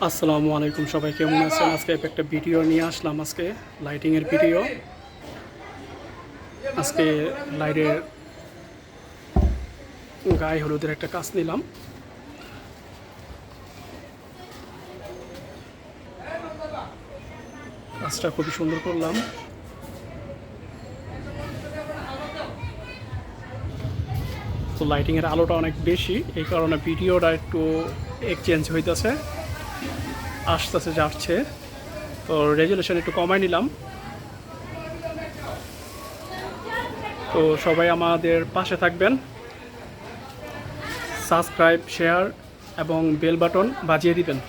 আসসালামু আলাইকুম, সবাই কেমন আছেন? আজকে একটা ভিডিও নিয়ে আসলাম। আজকে লাইটিংয়ের ভিডিও। আজকে লাইটের গায়ে হলুদের একটা কাজ নিলাম। কাজটা খুবই সুন্দর করলাম। তো লাইটিংয়ের আলোটা অনেক বেশি, এই কারণে ভিডিওটা একটু এক্সচেঞ্জ হইতেছে, আসতেছে যাচ্ছে। তো রেজুলেশন একটু কমাই নিলাম। তো সবাই আমাদের পাশে থাকবেন, সাবস্ক্রাইব, শেয়ার এবং বেল বাটন বাজিয়ে দিবেন।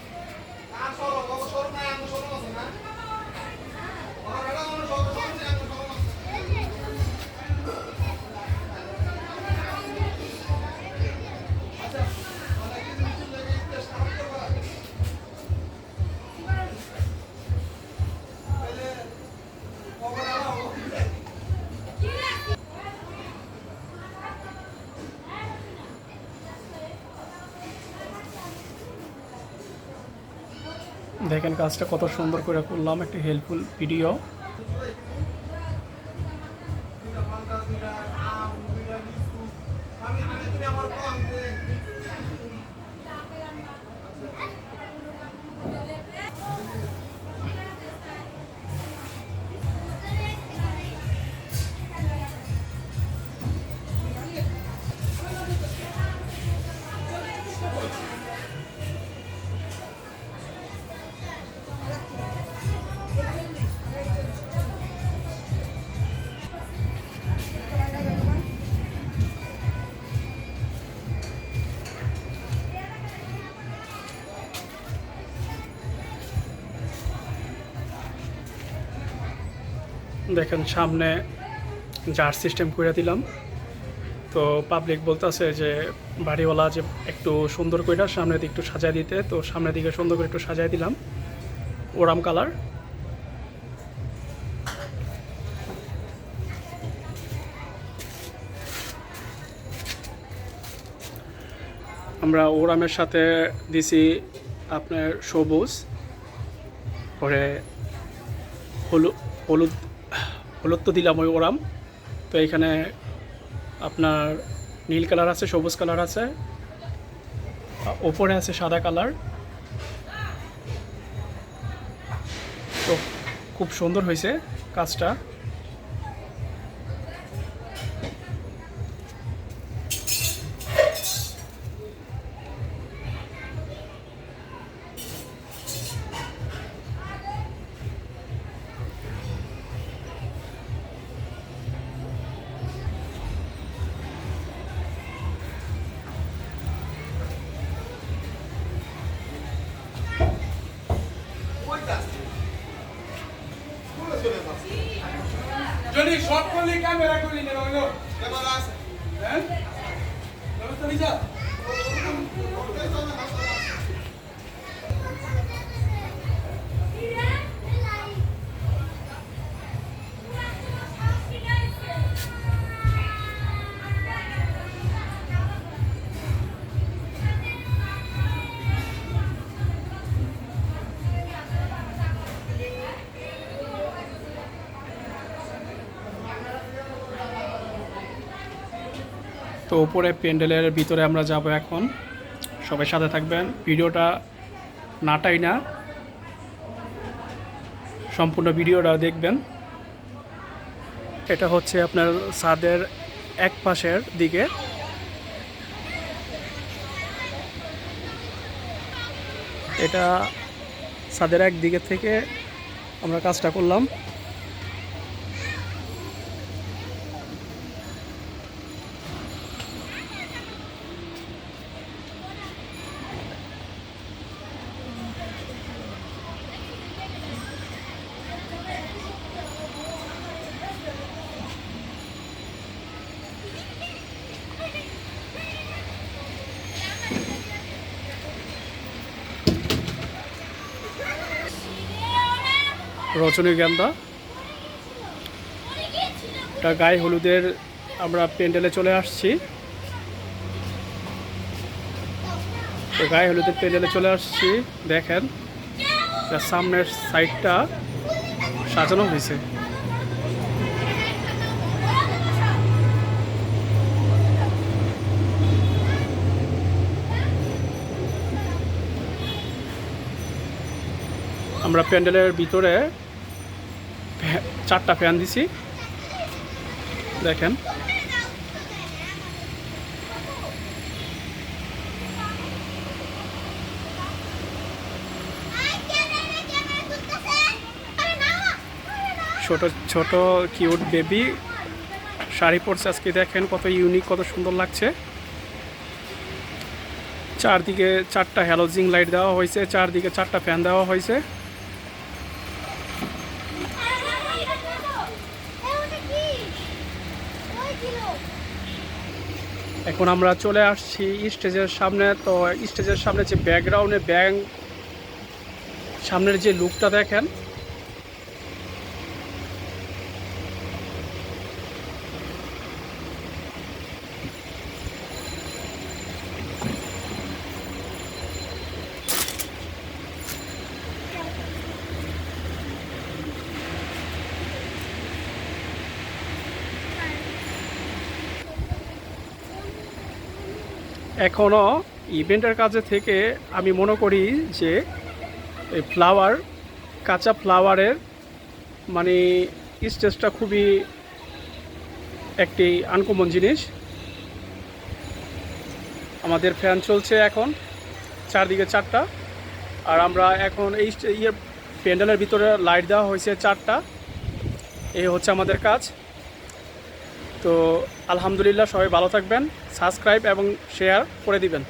দেখেন কাজটা কত সুন্দর করে করলাম, একটা হেল্পফুল ভিডিও। দেখেন সামনে জার সিস্টেম করে দিলাম। তো পাবলিক বলতেছে যে বাড়িওয়ালা যে একটু সুন্দর করে সামনের দিকে একটু সাজায় দিতে, তো সামনের দিকে সুন্দর করে একটু সাজায় দিলাম ওরাম কালার। আমরা ওরামের সাথে দিছি আপনার সবুজ, পরে হলুদ হলুদ হলুদ তো দিলাম ওই ওরাম। তো এখানে আপনার নীল কালার আছে, সবুজ কালার আছে, ওপরে আছে সাদা কালার। তো খুব সুন্দর হয়েছে কাজটা। যদি শর্ট করলে ক্যামেরা করলি না হলো ক্যামেরা আছে হ্যাঁ ব্যবস্থা নিছা তো উপরে প্যান্ডেলের ভিতরে আমরা যাব এখন। সবাই সাথে থাকবেন, ভিডিওটা নাটাই না, সম্পূর্ণ ভিডিওটা দেখবেন। এটা হচ্ছে আপনার ছাদের এক পাশের দিকে। এটা ছাদের এক দিকে থেকে আমরা কাজটা করলাম। রজনীগন্ধা, এটা গায়ে হলুদের আমরা প্যান্ডেলে চলে আসছি। তো গায়ে হলুদের প্যান্ডেলে চলে আসছি, দেখেন এটার সামনের সাইডটা সাজানো হয়েছে। আমরা প্যান্ডেলের ভিতরে 4টা ফ্যান দিছি, দেখেন। ছোট ছোট কিউট বেবি শাড়ি পরছে আজকে, দেখেন কত ইউনিক, কত সুন্দর লাগছে। চারদিকে 4টা হ্যালোজিং লাইট দেওয়া হয়েছে, চারদিকে 4টা ফ্যান দেওয়া হয়েছে। এখন আমরা চলে আসছি স্টেজের সামনে। তো স্টেজের সামনে যে ব্যাকগ্রাউন্ডে সামনের যে লুকটা দেখেন, এখনও ইভেন্টের কাজে থেকে আমি মনে করি যে এই কাঁচা ফ্লাওয়ারের মানে স্টেজটা খুবই একটি আনকমন জিনিস। আমাদের ফ্যান চলছে এখন চারদিকে 4টা, আর আমরা এখন এই প্যান্ডেলের ভিতরে লাইট দেওয়া হয়েছে 4টা। এই হচ্ছে আমাদের কাজ। তো আলহামদুলিল্লাহ, সবাই ভালো থাকবেন, সাবস্ক্রাইব এবং শেয়ার করে দিবেন।